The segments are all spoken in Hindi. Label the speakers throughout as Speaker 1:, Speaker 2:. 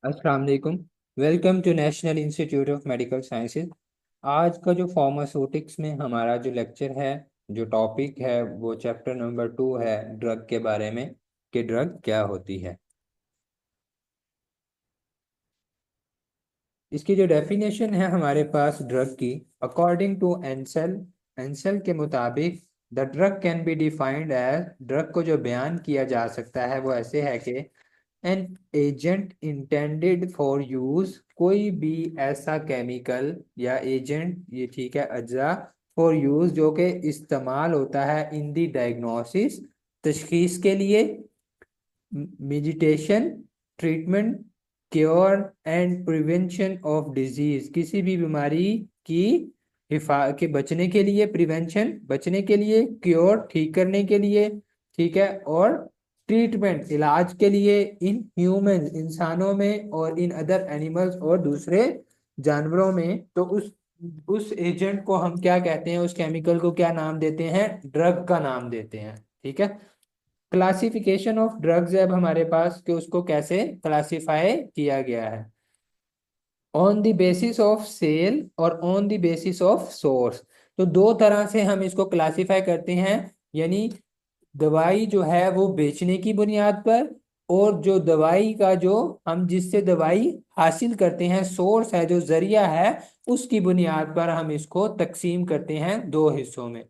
Speaker 1: अस्सलाम वालेकुम। Welcome to national institute of medical sciences. आज का जो फार्मास्यूटिक्स में हमारा जो लेक्चर है, जो टॉपिक है वो चैप्टर नंबर 2 है, ड्रग के बारे में कि ड्रग क्या होती है। इसकी जो डेफिनेशन है हमारे पास ड्रग की, अकॉर्डिंग टू एंसेल, एंसेल के मुताबिक the drug can be defined as, drug को जो बयान किया जा सकता है वो ऐसे है कि an agent intended for use, कोई भी ऐसा केमिकल या एजेंट, ये ठीक है, अज्जा, फॉर यूज जो कि इस्तेमाल होता है इन दी डायग्नोसिस, तशखीस के लिए, meditation, treatment, cure and prevention of disease, किसी भी बीमारी की हिफा के बचने के लिए, प्रिवेंशन बचने के लिए, क्योर ठीक करने के लिए, ठीक है, और ट्रीटमेंट इलाज के लिए, इन ह्यूमन इंसानों में और इन अदर एनिमल्स और दूसरे जानवरों में। तो उस एजेंट को हम क्या कहते हैं, उस केमिकल को क्या नाम देते हैं, ड्रग का नाम देते हैं। ठीक है। क्लासिफिकेशन ऑफ ड्रग्स है अब हमारे पास कि उसको कैसे क्लासिफाई किया गया है, on the basis of sale और on the basis of source. तो दो तरह से हम इसको क्लासिफाई करते हैं, यानी दवाई जो है वो बेचने की बुनियाद पर, और जो दवाई का जो हम जिससे दवाई हासिल करते हैं, सोर्स है जो जरिया है, उसकी बुनियाद पर हम इसको तकसीम करते हैं दो हिस्सों में।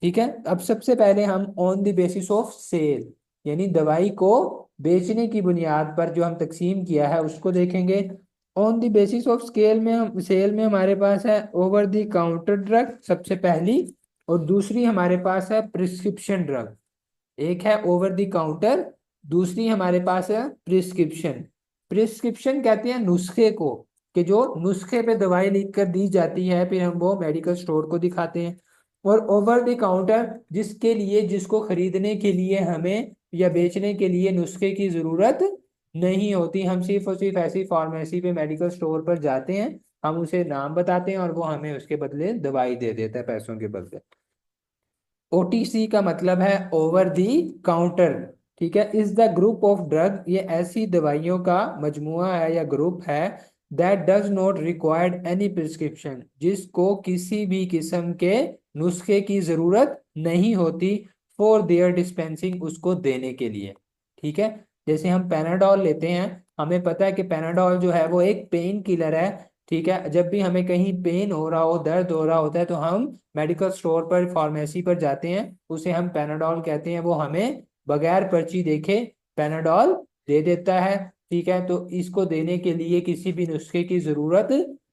Speaker 1: ठीक है। अब सबसे पहले हम on the basis of sale, यानी दवाई को बेचने की बुनियाद पर जो हम तकसीम किया है उसको देखेंगे। On the basis of scale में हम सेल में हमारे पास है ओवर द काउंटर ड्रग सबसे पहली, और दूसरी हमारे पास है प्रिस्क्रिप्शन ड्रग। एक है ओवर द काउंटर, दूसरी हमारे पास है प्रिस्क्रिप्शन। प्रिस्क्रिप्शन कहते हैं नुस्खे को, कि जो नुस्खे पे दवाई लिख कर दी जाती है, फिर हम वो मेडिकल स्टोर को दिखाते हैं। और ओवर द काउंटर जिसके लिए, जिसको खरीदने के लिए हमें या बेचने के लिए नुस्खे की जरूरत नहीं होती, हम सिर्फ और सिर्फ ऐसी फार्मेसी पे, मेडिकल स्टोर पर जाते हैं, हम उसे नाम बताते हैं और वो हमें उसके बदले दवाई दे देता है पैसों के बदले। ओटीसी का मतलब है ओवर दी काउंटर। ठीक है। Is the group of drug, ये ऐसी दवाइयों का मजमुआ है या ग्रुप है, that does not required any prescription, जिसको किसी भी किस्म के नुस्खे की जरूरत नहीं होती फॉर देयर डिस्पेंसिंग, उसको देने के लिए। ठीक है। जैसे हम पैनाडॉल लेते हैं, हमें पता है कि पैनाडॉल जो है वो एक पेन किलर है। ठीक है। जब भी हमें कहीं पेन हो रहा हो, दर्द हो रहा होता है, तो हम मेडिकल स्टोर पर, फार्मेसी पर जाते हैं, उसे हम पैनाडॉल कहते हैं, वो हमें बगैर पर्ची देखे पैनाडॉल दे देता है। ठीक है। तो इसको देने के लिए किसी भी नुस्खे की जरूरत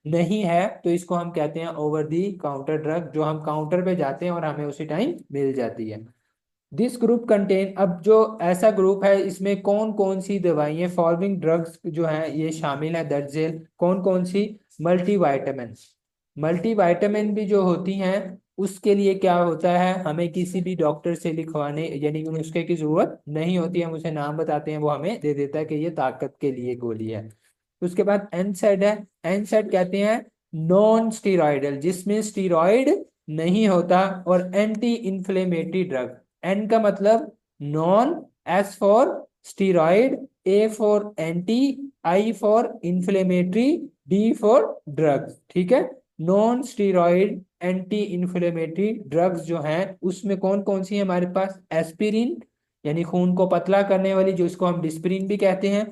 Speaker 1: नहीं है, तो इसको हम कहते हैं ओवर दी काउंटर ड्रग, जो हम काउंटर पे जाते हैं और हमें उसी टाइम मिल जाती है। दिस ग्रुप कंटेन, अब जो ऐसा ग्रुप है इसमें कौन कौन सी दवाइयाँ, फॉलोइंग ड्रग्स जो हैं ये शामिल है दर्ज झेल, कौन कौन सी, मल्टीवाइटामिन। मल्टीवाइटामिन भी जो होती हैं, उसके लिए क्या होता है, हमें किसी भी डॉक्टर से लिखवाने यानी कि नुस्खे की जरूरत नहीं होती, हम उसे नाम बताते हैं, वो हमें दे देता है कि ये ताकत के लिए गोली है। उसके बाद एनसेड है। एनसेड कहते हैं नॉन स्टीरॉयडल, जिसमें स्टीरॉयड नहीं होता, और एंटी इन्फ्लेमेटरी ड्रग। एन का मतलब non, S for steroid, A for anti, I for inflammatory, D for drugs. ठीक है। Non steroid anti inflammatory drugs जो हैं उसमें कौन कौन सी है हमारे पास, एस्पिरिन, यानी खून को पतला करने वाली, जो इसको हम डिस्प्रिन भी कहते हैं,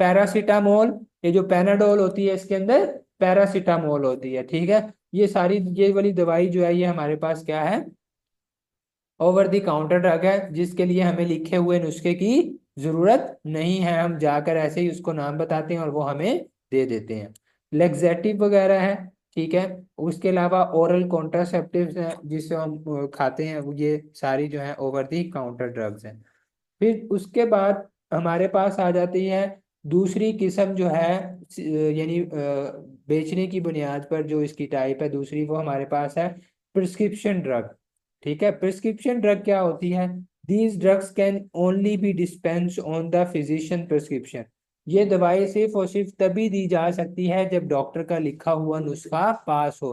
Speaker 1: पैरासीटामोल, ये जो पैनाडोल होती है इसके अंदर पैरासीटामोल होती है। ठीक है। ये सारी, ये वाली दवाई जो है ये हमारे पास क्या है, ओवर द काउंटर ड्रग है, जिसके लिए हमें लिखे हुए नुस्खे की जरूरत नहीं है, हम जाकर ऐसे ही उसको नाम बताते हैं और वो हमें दे देते हैं। लेक्सेटिव वगैरह है। ठीक है। उसके अलावा ओरल कॉन्ट्रासेप्टिव्स हैं जिसे हम खाते हैं, ये सारी जो है ओवर द काउंटर ड्रग्स हैं। फिर उसके बाद हमारे पास आ जाती है दूसरी किस्म जो है, यानी बेचने की बुनियाद पर जो इसकी टाइप है दूसरी, वो हमारे पास है प्रिस्क्रिप्शन ड्रग। ठीक है। प्रिस्क्रिप्शन ड्रग क्या होती है, these drugs can only be dispense on the physician prescription, ये दवाई सिर्फ और सिर्फ तभी दी जा सकती है जब डॉक्टर का लिखा हुआ नुस्खा पास हो।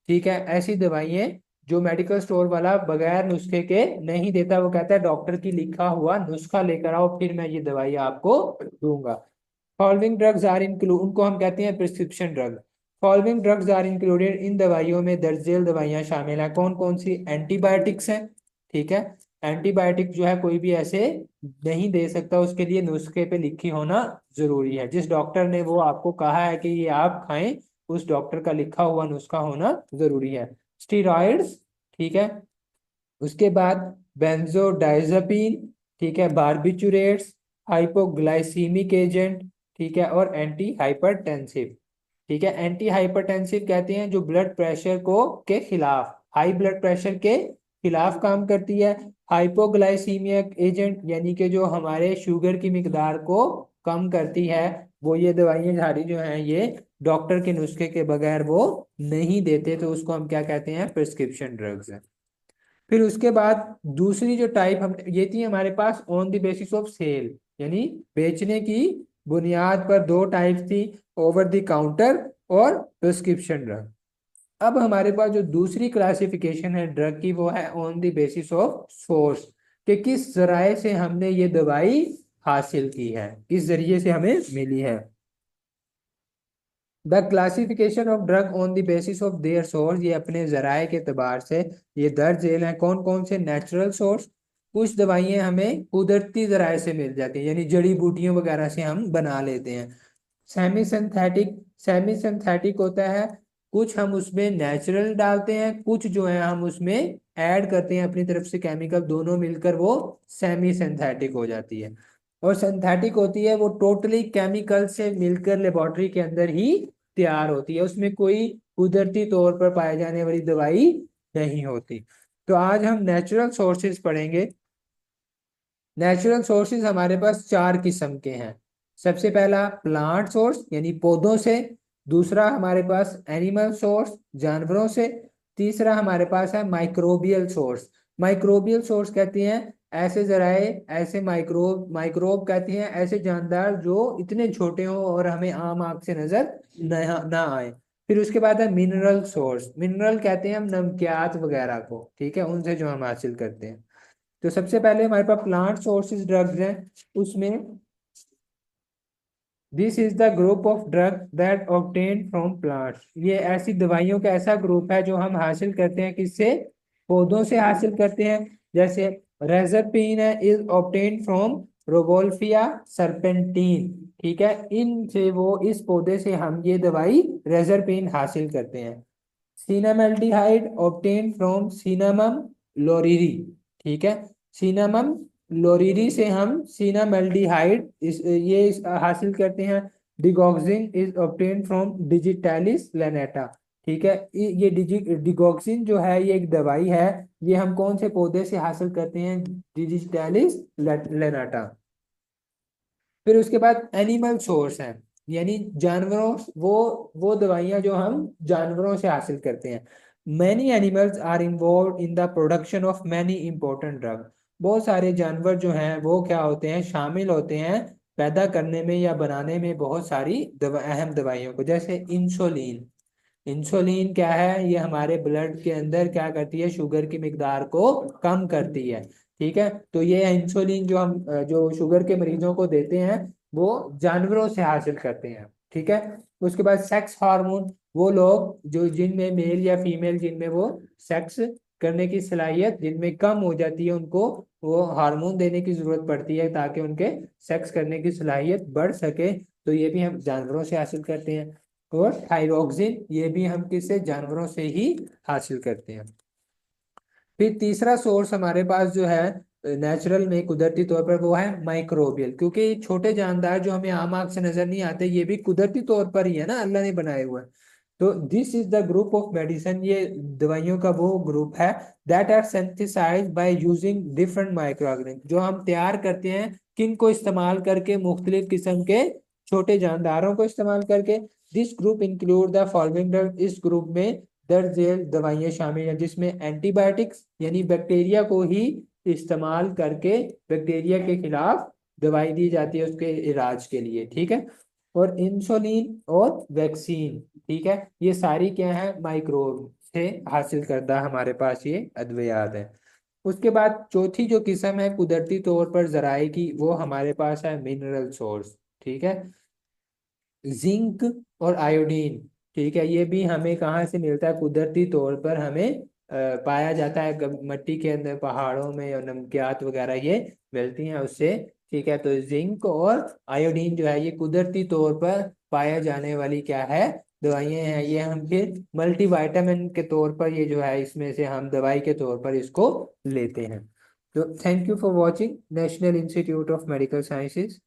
Speaker 1: ठीक है। ऐसी दवाइयाँ जो मेडिकल स्टोर वाला बगैर नुस्खे के नहीं देता, वो कहता है डॉक्टर की लिखा हुआ नुस्खा लेकर आओ फिर मैं ये दवाई आपको दूंगा। फॉलोइंग ड्रग्स आर इंक्लूड, उनको हम कहते हैं prescription drug. Following drugs are included, इन दवाइयों में दर्ज झेल दवाइयां शामिल हैं। कौन कौन सी? एंटीबायोटिक्स हैं, ठीक है। एंटीबायोटिक जो है कोई भी ऐसे नहीं दे सकता, उसके लिए नुस्खे पे लिखी होना जरूरी है। जिस डॉक्टर ने वो आपको कहा है कि ये आप खाएं, उस डॉक्टर का लिखा हुआ नुस्खा होना जरूरी है। स्टीरॉयड्स, ठीक है। उसके बाद बेंजोडाइजापीन, ठीक है, बारबिचुरेट्स, हाइपोग्लाइसीमिक एजेंट, ठीक है, और एंटी हाइपरटेंसिव, ठीक है। एंटी हाइपरटेंसिव कहते हैं जो ब्लड प्रेशर को के खिलाफ, हाई ब्लड प्रेशर के खिलाफ काम करती है। हाइपोग्लाइसीमिक एजेंट यानी कि जो हमारे शुगर की मिकदार को कम करती है। वो ये दवाइयां सारी जो हैं ये डॉक्टर के नुस्खे के बगैर वो नहीं देते, तो उसको हम क्या कहते हैं? प्रिस्क्रिप्शन ड्रग्स हैं। फिर उसके बाद दूसरी जो टाइप हम, ये थी हमारे पास on the basis of sale, यानी बेचने की बुनियाद पर दो टाइप थी, ओवर द काउंटर और प्रिस्क्रिप्शन ड्रग। अब हमारे पास जो दूसरी क्लासिफिकेशन है ड्रग की, वो है on the basis of source, कि किस जराए से हमने ये दवाई हासिल की है, किस जरिए से हमें मिली है। The classification of drug on the basis of their source, ये अपने जराए के एतबार से ये दर्ज झेल हैं। कौन कौन से? नेचुरल सोर्स, कुछ दवाइयां हमें कुदरती जराए से मिल जाती हैं, यानी जड़ी बूटियों वगैरह से हम बना लेते हैं। सेमी सिंथेटिक, सेमी सिंथेटिक होता है, कुछ हम उसमें नेचुरल डालते हैं, कुछ जो है हम उसमें ऐड करते हैं अपनी तरफ से केमिकल, दोनों मिलकर वो सेमी सिंथेटिक हो जाती है। और सिंथेटिक होती है वो टोटली केमिकल से मिलकर लेबोरेटरी के अंदर ही तैयार होती है, उसमें कोई कुदरती तौर पर पाए जाने वाली दवाई नहीं होती। तो आज हम नेचुरल सोर्सेज पढ़ेंगे। नेचुरल सोर्सेज हमारे पास चार किस्म के हैं। सबसे पहला प्लांट सोर्स यानी पौधों से, दूसरा हमारे पास एनिमल सोर्स जानवरों से, तीसरा हमारे पास है माइक्रोबियल सोर्स। माइक्रोबियल सोर्स कहते हैं ऐसे जराए, ऐसे माइक्रोब कहते हैं ऐसे जानदार जो इतने छोटे हों और हमें आम आंख से नजर ना आए। फिर उसके बाद है मिनरल सोर्स, मिनरल कहते हैं हम नमकियात वगैरह को, ठीक है, उनसे जो हम हासिल करते हैं। तो सबसे पहले हमारे पास प्लांट सोर्सेज ड्रग्स हैं, उसमें this is the group of drug that obtain from plants, ये ऐसी दवाइयों का ऐसा ग्रुप है जो हम हासिल करते हैं किससे? पौधों से हासिल करते हैं। जैसे रेजरपिन है, इज ऑब्टेन फ्रॉम रोगोल्फिया सरपेंटीन, ठीक है, इनसे वो इस पौधे से हम ये दवाई रेजरपिन हासिल करते हैं। सिनामेल्डिहाइड ऑब्टेन फ्रॉम सिनामम लोरिरी, ठीक है, सिनामम लोरिरी से हम सिनामेल्डिहाइड हासिल करते हैं। Digoxin is obtain from digitalis lanata, ठीक है, ये डिगॉक्सिन जो है ये एक दवाई है, ये हम कौन से पौधे से हासिल करते हैं? डिजिटैलिस लैनेटा। फिर उसके बाद एनिमल सोर्स है, यानी जानवरों, वो दवाइयां जो हम जानवरों से हासिल करते हैं। Many animals are involve in the production of many important drug, बहुत सारे जानवर जो हैं वो क्या होते हैं? शामिल होते हैं पैदा करने में या बनाने में बहुत सारी अहम दवाइयों को। जैसे इंसुलिन, इंसुलिन क्या है? ये हमारे ब्लड के अंदर क्या करती है? शुगर की मिकदार को कम करती है, ठीक है। तो ये इंसुलिन जो हम जो शुगर के मरीजों को देते हैं वो जानवरों से हासिल करते हैं, ठीक है। उसके बाद सेक्स हार्मोन, वो लोग जो जिनमें मेल या फीमेल जिनमें वो सेक्स करने की सलाहियत जिनमें कम हो जाती है, उनको वो हार्मोन देने की जरूरत पड़ती है ताकि उनके सेक्स करने की सलाहियत बढ़ सके, तो ये भी हम जानवरों से हासिल करते हैं। और थायरोक्सिन, ये भी हम किससे? जानवरों से ही हासिल करते हैं। फिर तीसरा सोर्स हमारे पास जो है नेचुरल में कुदरती तौर पर, वो है माइक्रोबियल, क्योंकि ये छोटे जानदार जो हमें आम आंख से नजर नहीं आते, ये भी कुदरती तौर पर ही है ना, अल्लाह ने बनाए हुए हैं। तो this is the group of medicine, ये दवाइयों का वो ग्रुप है that are synthesised by using different microorganism, जो हम तैयार करते हैं किन को इस्तेमाल करके? मुख्तलिफ किस्म के छोटे जानदारों को इस्तेमाल करके। This group include the following drug, इस ग्रुप में दर्ज झेल दवाइयां शामिल हैं, जिसमें एंटीबायोटिक्स यानी बैक्टीरिया को ही इस्तेमाल करके बैक्टीरिया के खिलाफ दवाई दी जाती है उसके इलाज के लिए, ठीक है। और इंसुलिन और वैक्सीन, ठीक है, ये सारी क्या है? माइक्रोब से हासिल करदा हमारे पास ये अद्वियात है। उसके बाद चौथी जो किस्म है कुदरती तौर पर जराए की, वो हमारे पास है मिनरल सोर्स, ठीक है। जिंक और आयोडीन, ठीक है, ये भी हमें कहाँ से मिलता है, कुदरती तौर पर हमें पाया जाता है मट्टी के अंदर, पहाड़ों में और नमकियात वगैरह ये मिलती हैं उससे। ठीक है, तो जिंक और आयोडीन जो है ये कुदरती तौर पर पाया जाने वाली क्या है, दवाइयाँ हैं। ये हम फिर मल्टीविटामिन के तौर पर, ये जो है इसमें से हम दवाई के तौर पर इसको लेते हैं। तो thank you for watching national institute of medical sciences.